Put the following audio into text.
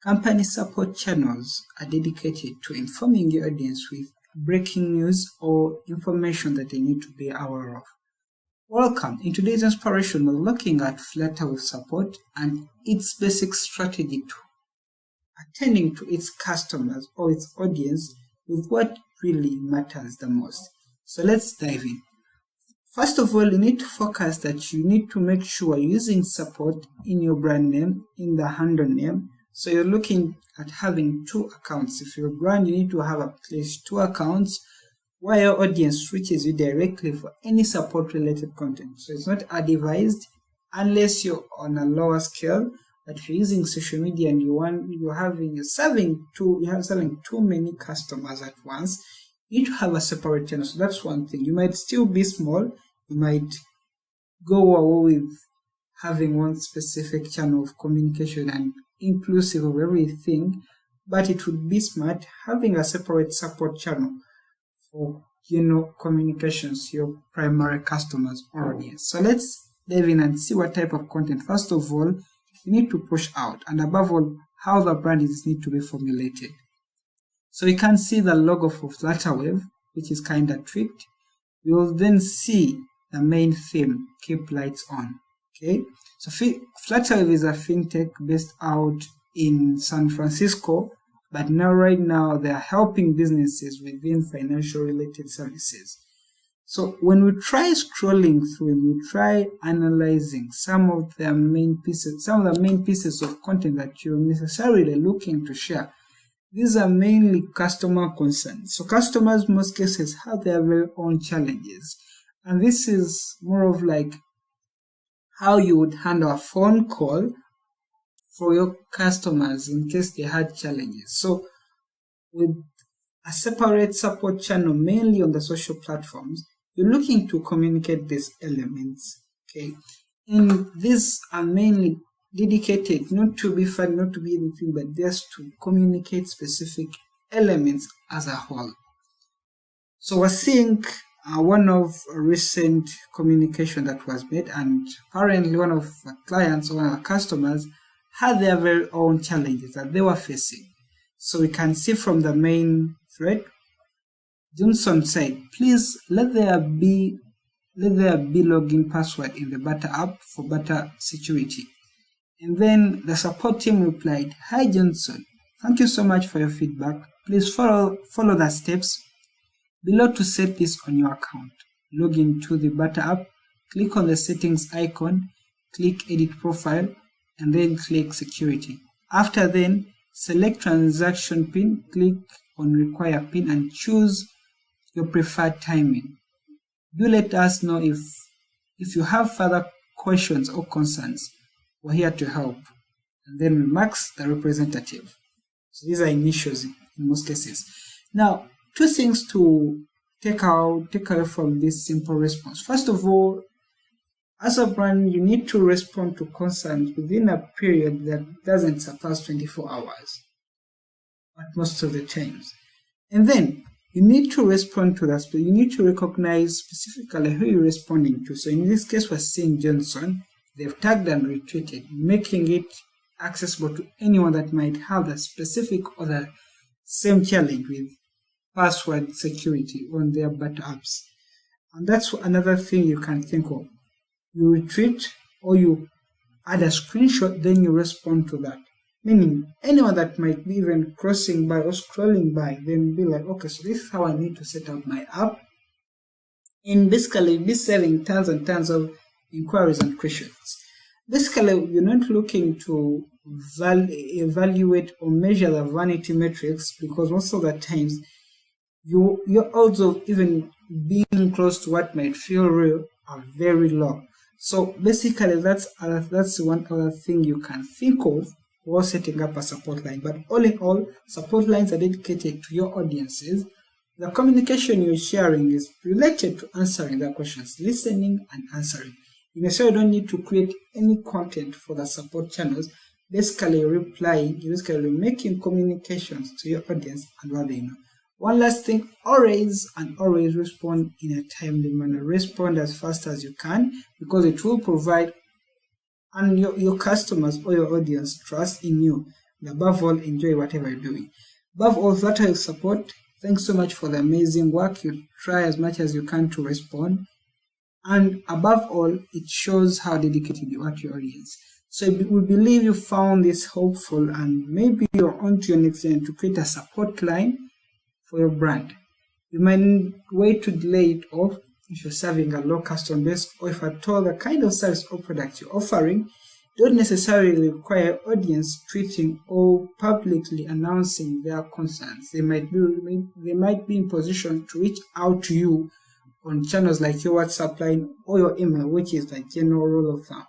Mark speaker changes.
Speaker 1: Company support channels are dedicated to informing your audience with breaking news or information that they need to be aware of. Welcome. In today's inspiration, we're looking at Flutterwave support and its basic strategy to attending to its customers or its audience with what really matters the most. So let's dive in. First of all, you need to focus that you need to make sure you're using support in your brand name, in the handle name. So you're looking at having 2 accounts. If you're a brand, you need to have at least 2 accounts where your audience reaches you directly for any support related content. So it's not advised unless you're on a lower scale, but if you're using social media and you're serving too many customers at once, you need to have a separate channel. So that's one thing. You might still be small, you might go away with having one specific channel of communication and inclusive of everything, but it would be smart having a separate support channel for communications, your primary customers or audience. So let's dive in and see what type of content. First of all, you need to push out, and above all, how the brand is need to be formulated. So you can see the logo for Flutterwave, which is kind of tweaked. You will then see the main theme, keep lights on. Okay, so Flutterwave is a fintech based out in San Francisco, but right now they are helping businesses within financial related services. So when we try scrolling through, we try analyzing some of the main pieces of content that you're necessarily looking to share. These are mainly customer concerns. So customers, in most cases, have their very own challenges. And this is more of like how you would handle a phone call for your customers in case they had challenges. So with a separate support channel, mainly on the social platforms, you're looking to communicate these elements. Okay, and these are mainly dedicated not to be fun, not to be anything, but just to communicate specific elements as a whole. So we're seeing one of recent communication that was made, and apparently one of our clients or one of our customers had their very own challenges that they were facing. So we can see from the main thread, Johnson said, please let there be login password in the Butter app for better security. And then the support team replied, hi Johnson, thank you so much for your feedback. Please follow the steps below to set this on your account. Log into the Butter app, click on the settings icon, click edit profile, and then click security. After then, select transaction pin, click on require pin and choose your preferred timing. Do let us know if you have further questions or concerns. We're here to help. And then remarks the representative. So these are initials in most cases. Now, 2 things to take away from this simple response. First of all, as a brand, you need to respond to concerns within a period that doesn't surpass 24 hours at most of the times. And then you need to respond to that. You need to recognize specifically who you're responding to. So in this case, we're seeing Johnson. They've tagged and retweeted, making it accessible to anyone that might have a specific or the same challenge with password security on their Butter apps. And that's another thing you can think of. You retweet or you add a screenshot, then you respond to that. Meaning anyone that might be even crossing by or scrolling by, then be like, okay, so this is how I need to set up my app. And basically be selling tons and tons of inquiries and questions. Basically, you're not looking to evaluate or measure the vanity metrics, because most of the times you're also even being close to what might feel real are very low. So basically that's one other thing you can think of while setting up a support line. But all in all, support lines are dedicated to your audiences. The communication you're sharing is related to answering their questions, listening and answering. You necessarily don't need to create any content for the support channels. Basically, you're making communications to your audience and what they know. One last thing, always respond in a timely manner. Respond as fast as you can, because it will provide and your customers or your audience trust in you. and above all, enjoy whatever you're doing. Above all, that I support. Thanks so much for the amazing work. You try as much as you can to respond. And above all, it shows how dedicated you are to your audience. So we believe you found this helpful, and maybe you're on to your next end to create a support line for your brand. You might wait to delay it off if you're serving a low customer base, or if at all the kind of service or product you're offering don't necessarily require audience tweeting or publicly announcing their concerns. They might be in position to reach out to you on channels like your WhatsApp line or your email, which is the general rule of thumb.